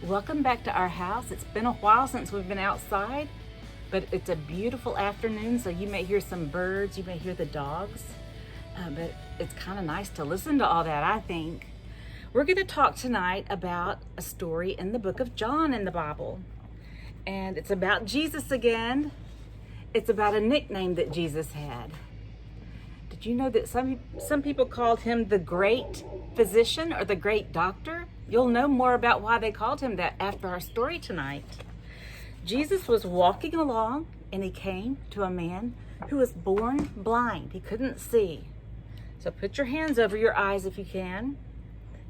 Welcome back to our house. It's been a while since we've been outside, but it's a beautiful afternoon, so you may hear some birds, you may hear the dogs, but it's kind of nice to listen to all that, I think. We're going to talk tonight about a story in the book of John in the Bible, and it's about Jesus again. It's about a nickname that Jesus had. Did you know that some people called him the great physician or the great doctor? You'll know more about why they called him that after our story tonight. Jesus was walking along and he came to a man who was born blind. He couldn't see. So put your hands over your eyes if you can.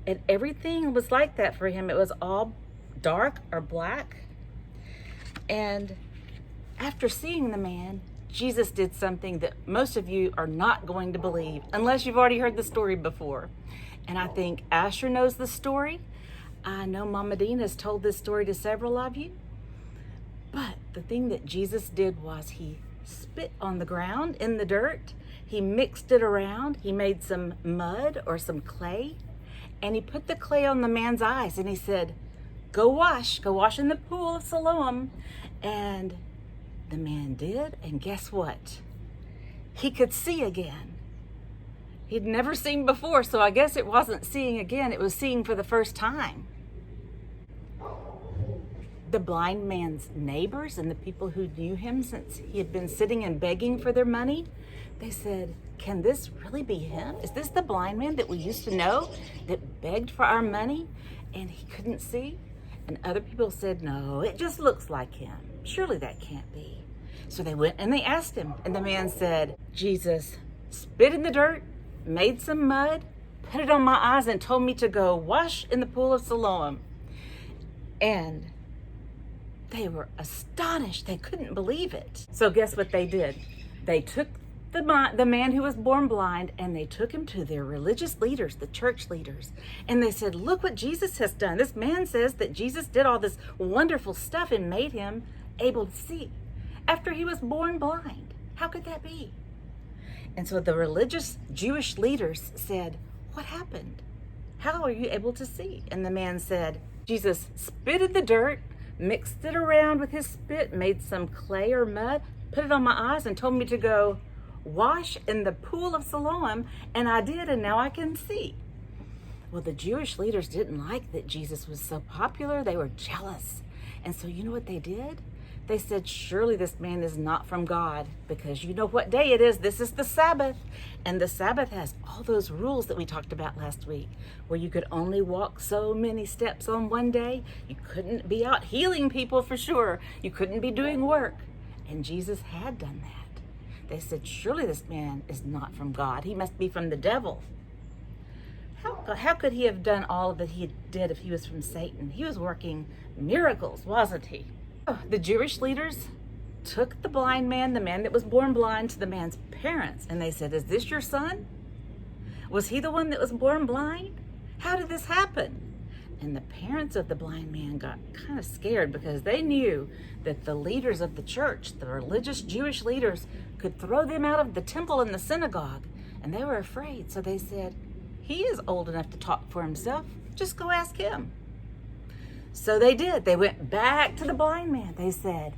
And everything was like that for him. It was all dark or black. And after seeing the man, Jesus did something that most of you are not going to believe unless you've already heard the story before. And I think Asher knows the story. I know Mama Dean has told this story to several of you. But the thing that Jesus did was he spit on the ground in the dirt. He mixed it around. He made some mud or some clay. And he put the clay on the man's eyes. And he said, go wash in the pool of Siloam. And the man did. And guess what? He could see again. He'd never seen before, so I guess it wasn't seeing again, it was seeing for the first time. The blind man's neighbors and the people who knew him since he had been sitting and begging for their money, they said, can this really be him? Is this the blind man that we used to know that begged for our money and he couldn't see? And other people said, no, it just looks like him. Surely that can't be. So they went and they asked him, and the man said, Jesus spit in the dirt, made some mud, put it on my eyes, and told me to go wash in the pool of Siloam. And they were astonished. They couldn't believe it. So guess what they did? They took the man who was born blind, and they took him to their religious leaders, the church leaders. And they said, look what Jesus has done. This man says that Jesus did all this wonderful stuff and made him able to see after he was born blind. How could that be? And so the religious Jewish leaders said, what happened? How are you able to see? And the man said, Jesus spit in the dirt, mixed it around with his spit, made some clay or mud, put it on my eyes, and told me to go wash in the pool of Siloam. And I did, and now I can see. Well, the Jewish leaders didn't like that Jesus was so popular. They were jealous. And so you know what they did? They said, surely this man is not from God, because you know what day it is. This is the Sabbath. And the Sabbath has all those rules that we talked about last week, where you could only walk so many steps on one day. You couldn't be out healing people for sure. You couldn't be doing work. And Jesus had done that. They said, surely this man is not from God. He must be from the devil. How could he have done all that he did if he was from Satan? He was working miracles, wasn't he? The Jewish leaders took the blind man, the man that was born blind, to the man's parents. And they said, is this your son? Was he the one that was born blind? How did this happen? And the parents of the blind man got kind of scared because they knew that the leaders of the church, the religious Jewish leaders, could throw them out of the temple and the synagogue. And they were afraid. So they said, he is old enough to talk for himself. Just go ask him. So they did. They went back to the blind man. They said,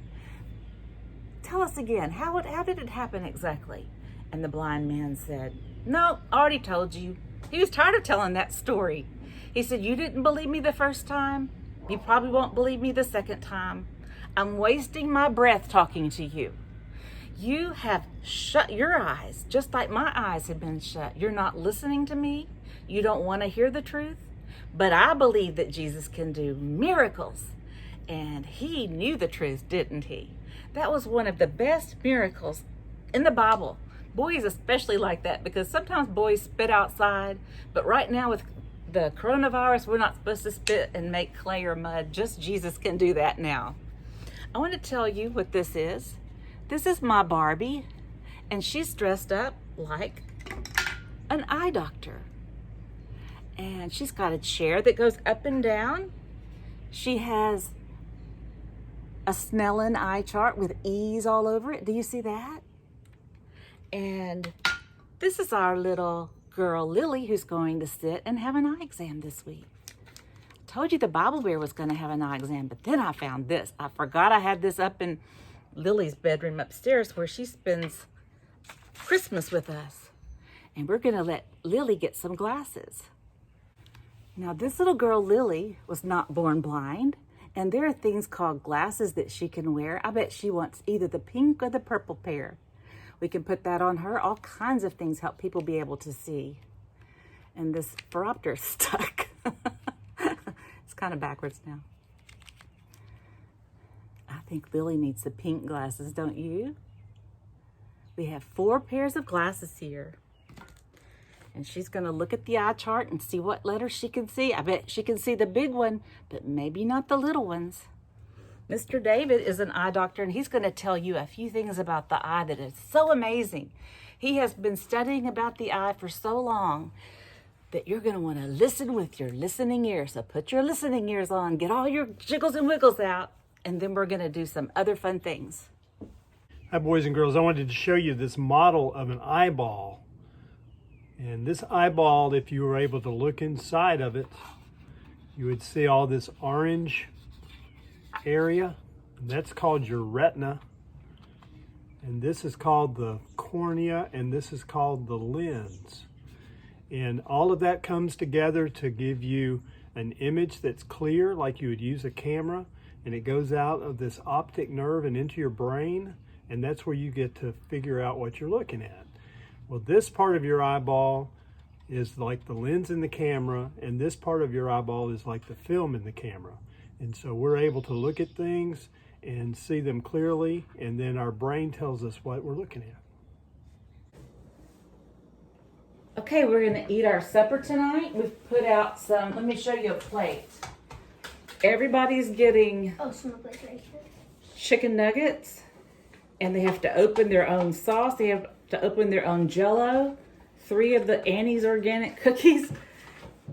tell us again, how did it happen exactly? And the blind man said, no, I already told you. He was tired of telling that story. He said, you didn't believe me the first time. You probably won't believe me the second time. I'm wasting my breath talking to you. You have shut your eyes, just like my eyes have been shut. You're not listening to me. You don't want to hear the truth. But I believe that Jesus can do miracles. And he knew the truth, didn't he? That was one of the best miracles in the Bible. Boys especially like that, because sometimes boys spit outside. But right now with the coronavirus, we're not supposed to spit and make clay or mud. Just Jesus can do that now. I want to tell you what this is. This is my Barbie, and she's dressed up like an eye doctor. And she's got a chair that goes up and down. She has a Snellen eye chart with E's all over it. Do you see that? And this is our little girl, Lily, who's going to sit and have an eye exam this week. told you the Bible Bear was going to have an eye exam, but then I found this. I forgot I had this up in Lily's bedroom upstairs where she spends Christmas with us. And we're going to let Lily get some glasses. Now, this little girl, Lily, was not born blind. And there are things called glasses that she can wear. I bet she wants either the pink or the purple pair. We can put that on her. All kinds of things help people be able to see. And this phoropter is stuck. It's kind of backwards now. I think Lily needs the pink glasses, don't you? We have 4 pairs of glasses here. And she's going to look at the eye chart and see what letters she can see. I bet she can see the big one, but maybe not the little ones. Mr. David is an eye doctor, and he's going to tell you a few things about the eye that is so amazing. He has been studying about the eye for so long that you're going to want to listen with your listening ears. So put your listening ears on, get all your jiggles and wiggles out, and then we're going to do some other fun things. Hi, boys and girls. I wanted to show you this model of an eyeball. And this eyeball, if you were able to look inside of it, you would see all this orange area. And that's called your retina. And this is called the cornea, and this is called the lens. And all of that comes together to give you an image that's clear, like you would use a camera. And it goes out of this optic nerve and into your brain. And that's where you get to figure out what you're looking at. Well, this part of your eyeball is like the lens in the camera, and this part of your eyeball is like the film in the camera. And so we're able to look at things and see them clearly, and then our brain tells us what we're looking at. Okay, we're going to eat our supper tonight. We've put out some, let me show you a plate. Everybody's getting some place right here. chicken nuggets, and they have to open their own sauce. They have to open their own Jell-O, 3 of the Annie's organic cookies,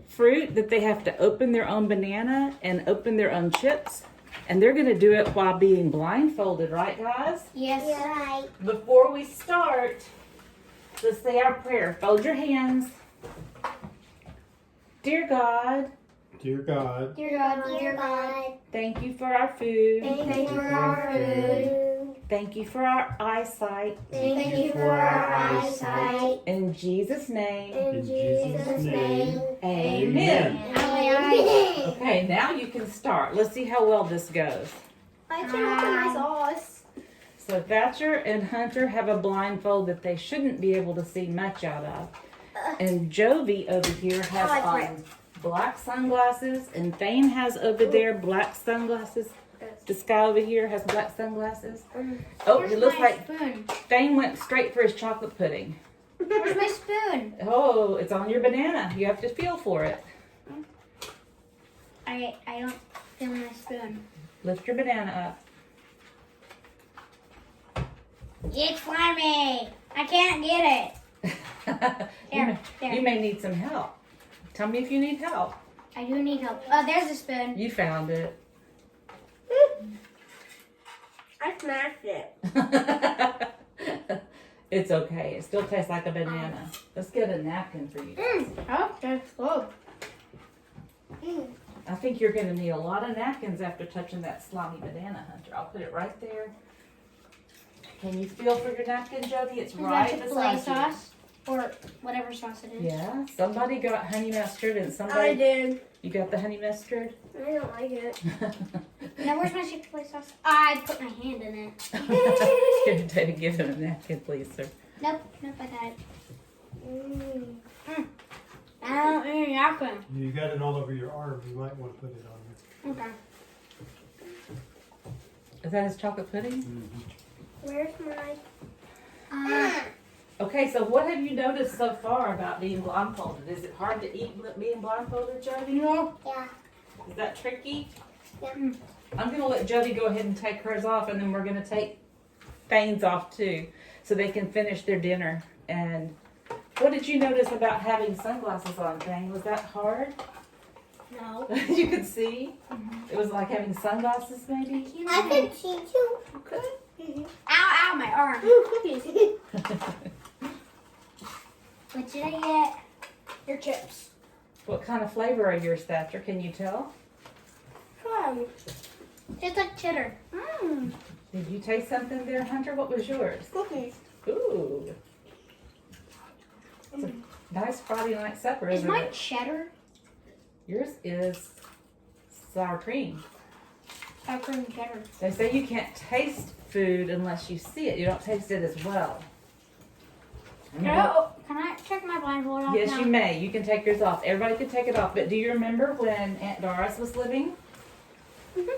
fruit that they have to open their own banana and open their own chips. And they're going to do it while being blindfolded, right, guys? Yes. Right. Before we start, let's say our prayer. Fold your hands. Dear God, Dear God, Dear God, Thank thank you for our food. you for our food. Thank you for our eyesight. Thank you for our eyesight. In Jesus' name, In Jesus' name. amen. Amen. Okay, now you can start. Let's see how well this goes. I can't open my sauce. So Thatcher and Hunter have a blindfold that they shouldn't be able to see much out of. And Jovi over here has on black sunglasses, and Thane has over there black sunglasses. This guy over here has black sunglasses. Oh, it looks like spoon. Thane went straight for his chocolate pudding. Where's my spoon? Oh, it's on your banana. You have to feel for it. I don't feel my spoon. Lift your banana It's slimy. I can't get it. up. There. You may need some help. Tell me if you need help. I do need help. Oh, there's a spoon. You found it. I smashed it. It's okay. It still tastes like a banana. Let's get a napkin for you. Oh, that's good. I think you're going to need a lot of napkins after touching that slimy banana, Hunter. I'll put it right there. Can you feel for your napkin, Jody? It's Is right that beside Chick-fil-A you. sauce? Or whatever sauce it is. Yeah, somebody got honey mustard and I somebody... did. You got the honey mustard? I don't like it. Now, where's my Chick-fil-A sauce? I put my hand in it. Here, David, give him a napkin, please, sir. Nope, I got it. Mm. I don't need a napkin. you got it all over your arm. You might want to put it on Okay. Is that his chocolate pudding? Where's my... Okay, so what have you noticed so far about being blindfolded? Is it hard to eat being blindfolded, Jody? No. Yeah. Is that tricky? Yeah. I'm going to let Jody go ahead and take hers off, and then we're going to take Thane's off too, so they can finish their dinner. And what did you notice about having sunglasses on, Thane? Was that hard? No. You could see? It was like having sunglasses, maybe? I can see too. Okay. Ow, ow, my arm. Ooh, cookies. What did I get? Your chips. What kind of flavor are yours, Thatcher? Can you tell? Tastes like cheddar. Mmm. Did you taste something there, Hunter? What was yours? Cookies. Ooh. It's a nice Friday night supper, Is isn't mine it? cheddar? Yours is sour cream. Sour cream cheddar. They say you can't taste food unless you see it. You don't taste it as well. Can I check my blindfold off Yes, now? you may. You can take yours off. Everybody can take it off. But do you remember when Aunt Doris was living?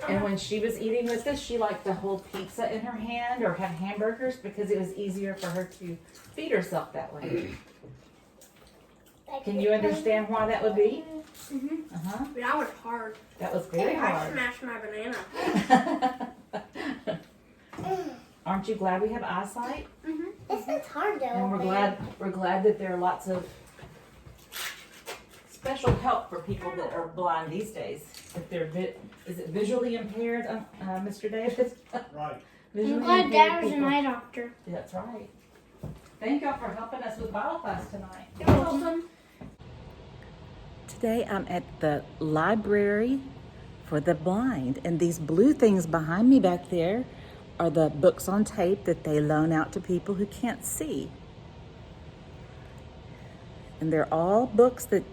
And when she was eating with us, she liked to hold pizza in her hand or have hamburgers because it was easier for her to feed herself that way. Can you understand why that would be? Mm-hmm. Uh-huh. That was hard. That was very I hard. smashed my banana. Aren't you glad we have eyesight? This is hard though. And we're glad that there are lots of special help for people that are blind these days. If they're is it visually impaired, Mr. Davis? Right. Visually I'm glad impaired Dad was an people. eye doctor. That's right. Thank y'all for helping us with Bible class tonight. You're welcome. Today I'm at the library for the blind, and these blue things behind me back there are the books on tape that they loan out to people who can't see. And they're all books that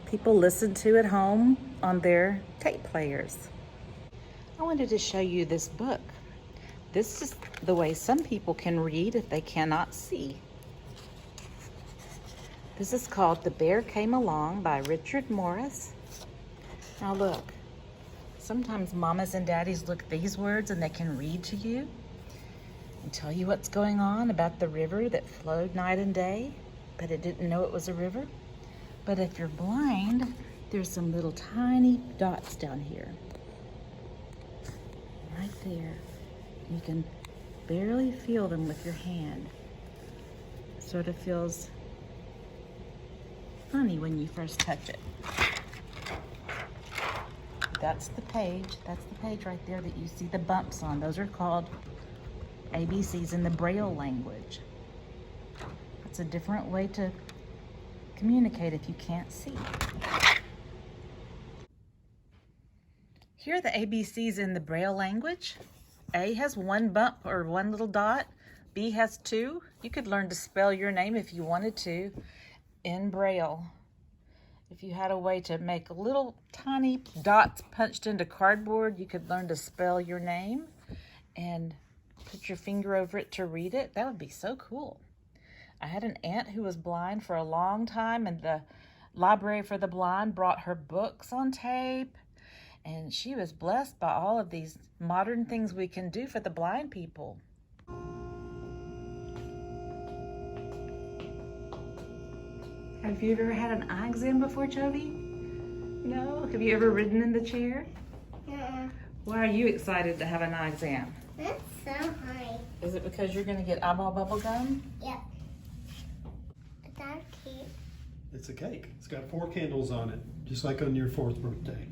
people listen to at home on their tape players. I wanted to show you this book. This is the way some people can read if they cannot see. This is called The Bear Came Along by Richard Morris. Now look, sometimes mamas and daddies look at these words and they can read to you and tell you what's going on about the river that flowed night and day, but it didn't know it was a river. But if you're blind, there's some little tiny dots down here. Right there. You can barely feel them with your hand. It sort of feels funny when you first touch it. That's the page. That's the page right there that you see the bumps on. Those are called ABCs in the Braille language. It's a different way to communicate if you can't see. Here are the ABCs in the Braille language. A has one bump or one little dot. B has two. You could learn to spell your name if you wanted to in Braille. If you had a way to make little tiny dots punched into cardboard, you could learn to spell your name and put your finger over it to read it. That would be so cool. I had an aunt who was blind for a long time, and the Library for the Blind brought her books on tape, and she was blessed by all of these modern things we can do for the blind people. Have you ever had an eye exam before, Jody? No? Have you ever ridden in the chair? Why are you excited to have an eye exam? That's so high. Is it because you're going to get eyeball bubble gum? Yep. Is that cute? It's a cake. It's got 4 candles on it, just like on your 4th birthday.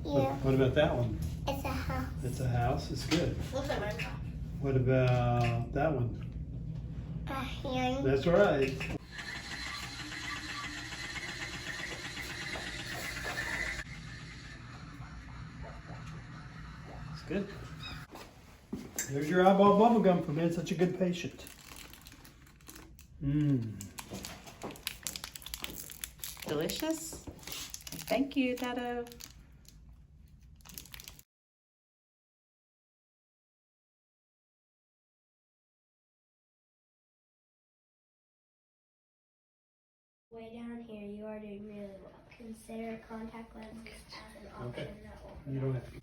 Yeah. What about that one? It's a house. It's a house. It's good. Look at my What about that one? A hand. That's right. It's good. There's your eyeball bubble gum for being such a good patient. Mmm. Delicious. Thank you, Tato. Way down here, you are doing really well. Consider contact lenses as an option Okay. that will You don't have to.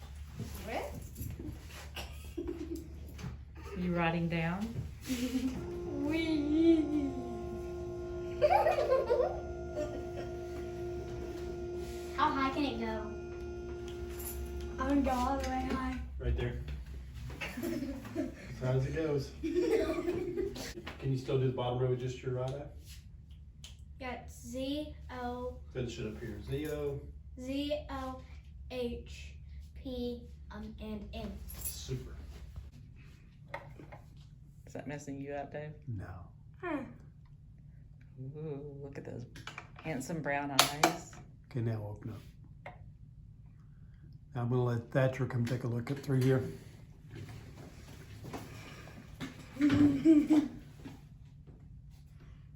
You writing down? How high can it go? I'm gonna go all the way high. Right there. As high as it goes. Can you still do the bottom row with just your right eye? Got Z-O, Finish it up here. Z-O. Z-O-H-P, and M. Super. Is that messing you up, Dave? No. Ooh, look at those handsome brown eyes. Okay, now open up. I'm gonna let Thatcher come take a look at through here.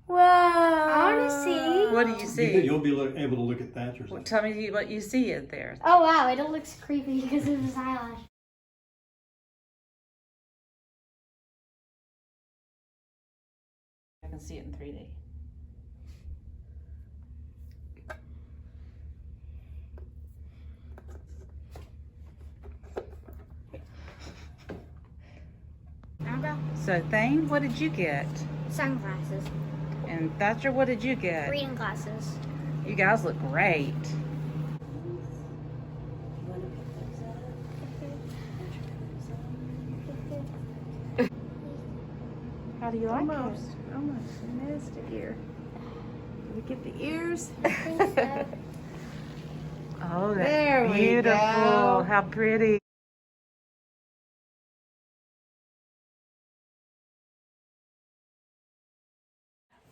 Whoa! I want to see. What do you see? You'll be able to look at Thatcher's. Well, tell me what you see in there. Oh wow! It looks creepy because of his eyelash. I can see it in 3D. So Thane, what did you get? Sunglasses. And Thatcher, what did you get? Reading glasses. You guys look great. How do you like it? Almost missed an ear. Did we get the ears? I think so. Oh, that's There we beautiful. go. How pretty.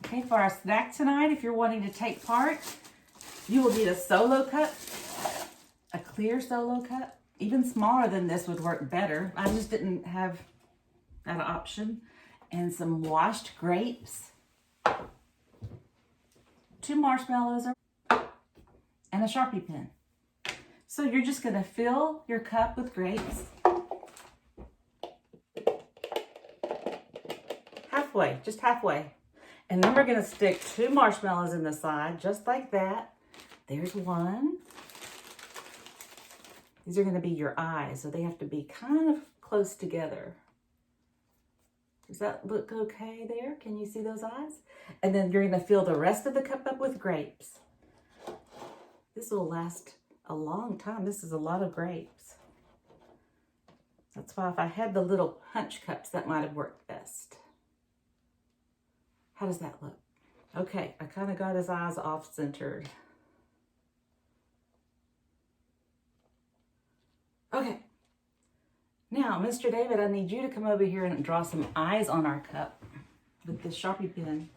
Okay, for our snack tonight, if you're wanting to take part, you will need a solo cup, a clear solo cup. Even smaller than this would work better. I just didn't have that option. And some washed grapes, 2 marshmallows, and a Sharpie pen. So you're just gonna fill your cup with grapes. Halfway, just halfway. And then we're gonna stick 2 marshmallows in the side, just like that. There's 1. These are gonna be your eyes, so they have to be kind of close together. Does that look okay there? Can you see those eyes? And then you're gonna fill the rest of the cup up with grapes. This will last a long time. This is a lot of grapes. That's why if I had the little punch cups, that might have worked best. How does that look? Okay, I kind of got his eyes off-centered. Okay. Now, Mr. David, I need you to come over here and draw some eyes on our cup with this Sharpie pen.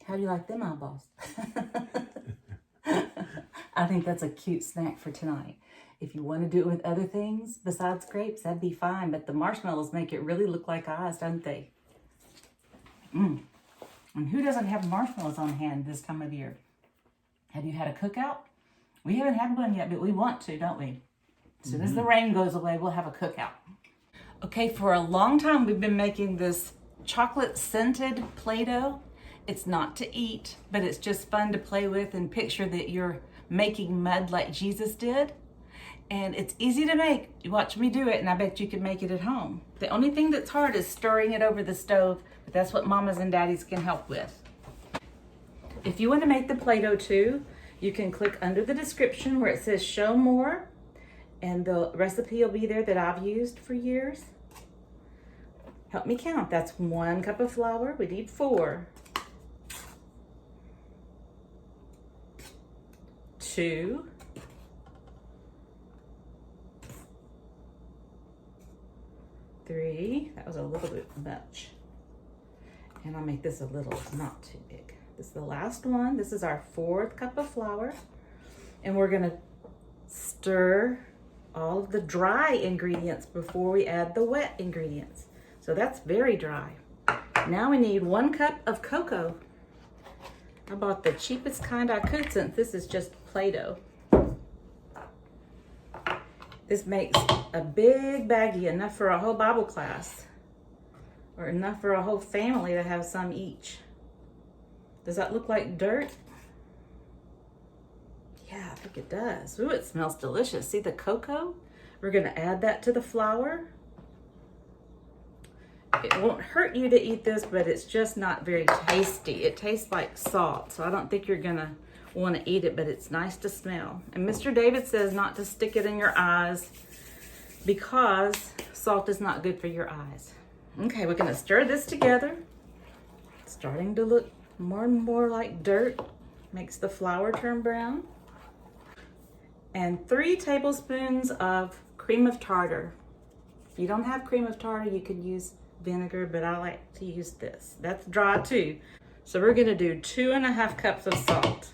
How do you like them eyeballs? I think that's a cute snack for tonight. If you want to do it with other things besides grapes, that'd be fine. But the marshmallows make it really look like eyes, don't they? And who doesn't have marshmallows on hand this time of year? Have you had a cookout? We haven't had one yet, but we want to, don't we? As soon as the rain goes away, we'll have a cookout. Okay, for a long time, we've been making this chocolate scented Play-Doh. It's not to eat, but it's just fun to play with and picture that you're making mud like Jesus did. And it's easy to make. You watch me do it, and I bet you can make it at home. The only thing that's hard is stirring it over the stove, but that's what mamas and daddies can help with. If you want to make the Play-Doh too, you can click under the description where it says show more, and the recipe will be there that I've used for years. Help me count. That's 1 cup of flour. We need 4. 2. 3. That was a little bit much. And I'll make this a little not too big. This is the last one. This is our 4th cup of flour. And we're gonna stir all of the dry ingredients before we add the wet ingredients. So that's very dry. Now we need 1 cup of cocoa. I bought the cheapest kind I could since this is just Play-Doh. This makes a big baggie, enough for a whole Bible class, or enough for a whole family to have some each. Does that look like dirt? Yeah, I think it does. Ooh, it smells delicious. See the cocoa? We're gonna add that to the flour. It won't hurt you to eat this, but it's just not very tasty. It tastes like salt, so I don't think you're gonna want to eat it, but it's nice to smell. And Mr. David says not to stick it in your eyes because salt is not good for your eyes. Okay, we're gonna stir this together. Starting to look more and more like dirt. Makes the flour turn brown. And 3 tablespoons of cream of tartar. If you don't have cream of tartar, you could use vinegar, but I like to use this. That's dry too. So we're gonna do 2.5 cups of salt.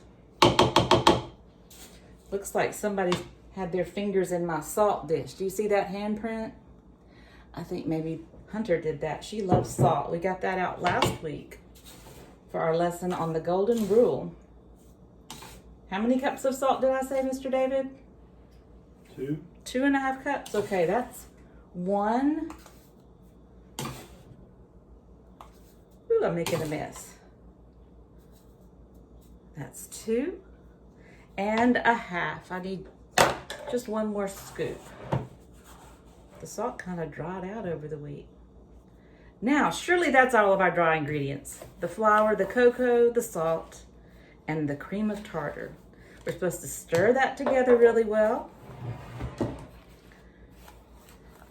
Looks like somebody had their fingers in my salt dish. Do you see that handprint? I think maybe Hunter did that. She loves salt. We got that out last week for our lesson on the golden rule. How many cups of salt did I say, Mr. David? 2. 2.5 cups. Okay, that's 1. Ooh, I'm making a mess. That's 2.5. I need just 1 more scoop. The salt kind of dried out over the week. Now, surely that's all of our dry ingredients. The flour, the cocoa, the salt, and the cream of tartar. We're supposed to stir that together really well.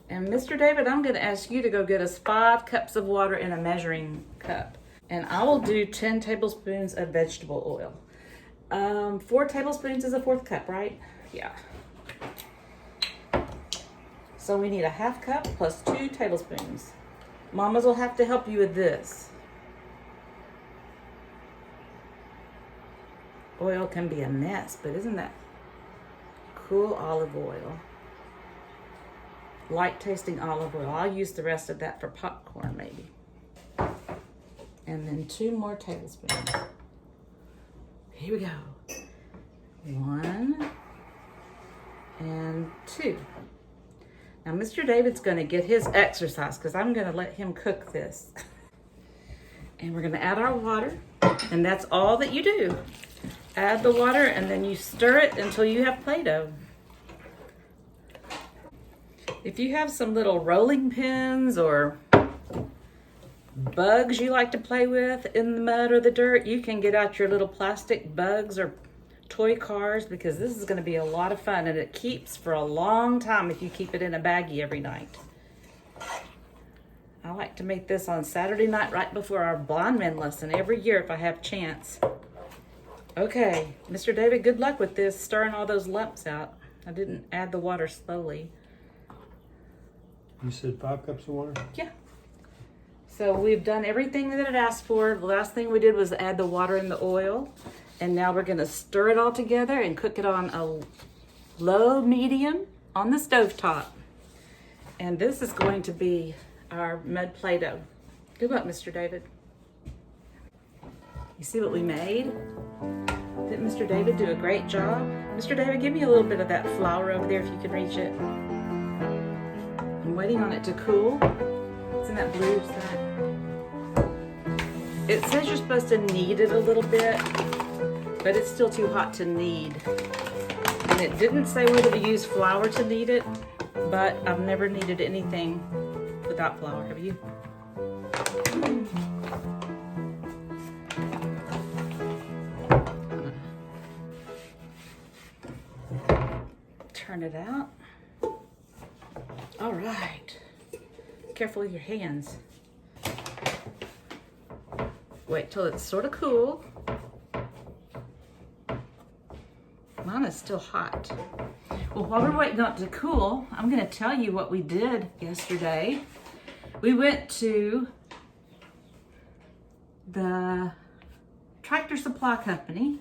And Mr. David, I'm going to ask you to go get us 5 cups of water in a measuring cup. And I will do 10 tablespoons of vegetable oil. 4 tablespoons is a 4th cup, right? Yeah. So we need a 1/2 cup plus 2 tablespoons. Mamas will have to help you with this. Oil can be a mess, but isn't that cool? Olive oil. Light tasting olive oil. I'll use the rest of that for popcorn maybe. And then 2 more tablespoons. Here we go. 1 and 2. Now Mr. David's gonna get his exercise because I'm gonna let him cook this. And we're gonna add our water, and that's all that you do. Add the water and then you stir it until you have Play-Doh. If you have some little rolling pins or bugs you like to play with in the mud or the dirt, you can get out your little plastic bugs or toy cars, because this is going to be a lot of fun, and it keeps for a long time if you keep it in a baggie every night. I like to make this on Saturday night right before our blind man lesson every year if I have chance. Okay, Mr. David, good luck with this, stirring all those lumps out. I didn't add the water slowly. You said 5 cups of water? Yeah. So we've done everything that it asked for. The last thing we did was add the water and the oil. And now we're going to stir it all together and cook it on a low medium on the stovetop. And this is going to be our mud Play-Doh. Good luck, Mr. David. You see what we made? Didn't Mr. David do a great job? Mr. David, give me a little bit of that flour over there if you can reach it. I'm waiting on it to cool. It's in that blue side. It says you're supposed to knead it a little bit, but it's still too hot to knead. And it didn't say whether to use flour to knead it, but I've never kneaded anything without flour. Have you? Turn it out. All right. Careful with your hands. Wait till it's sort of cool. Mine is still hot. Well, while we're waiting on it to cool, I'm going to tell you what we did yesterday. We went to the Tractor Supply Company,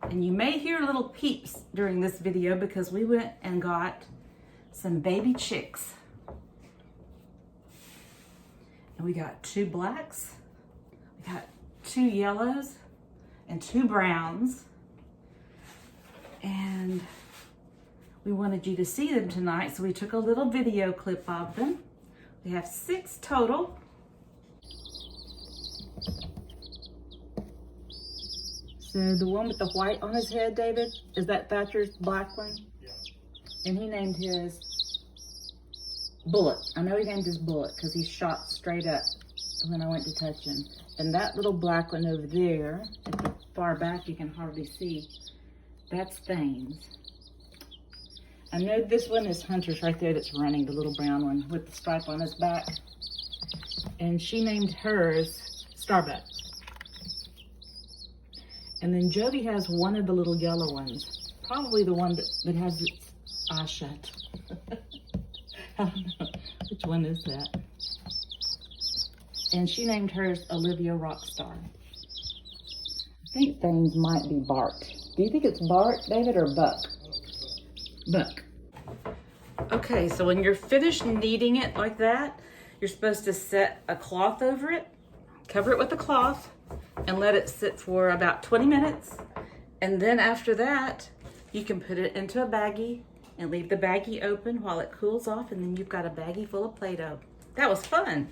and you may hear little peeps during this video because we went and got some baby chicks. And we got 2 blacks, we got 2 yellows, and 2 browns. And we wanted you to see them tonight, so we took a little video clip of them. We have 6 total. So the one with the white on his head, David, is that Thatcher's black one? Yeah. And he named his Bullet. I know he named his Bullet because he shot straight up when I went to touch him. And that little black one over there, at the far back you can hardly see, that's Thames. I know this one is Hunter's right there that's running, the little brown one with the stripe on his back. And she named hers Starbuck. And then Jody has one of the little yellow ones. Probably the one that has its eye shut. I don't know. Which one is that? And she named hers Olivia Rockstar. I think things might be Bart. Do you think it's Bart, David, or Buck? Buck. Okay, so when you're finished kneading it like that, you're supposed to set a cloth over it, cover it with a cloth, and let it sit for about 20 minutes. And then after that, you can put it into a baggie and leave the baggie open while it cools off, and then you've got a baggie full of Play-Doh. That was fun.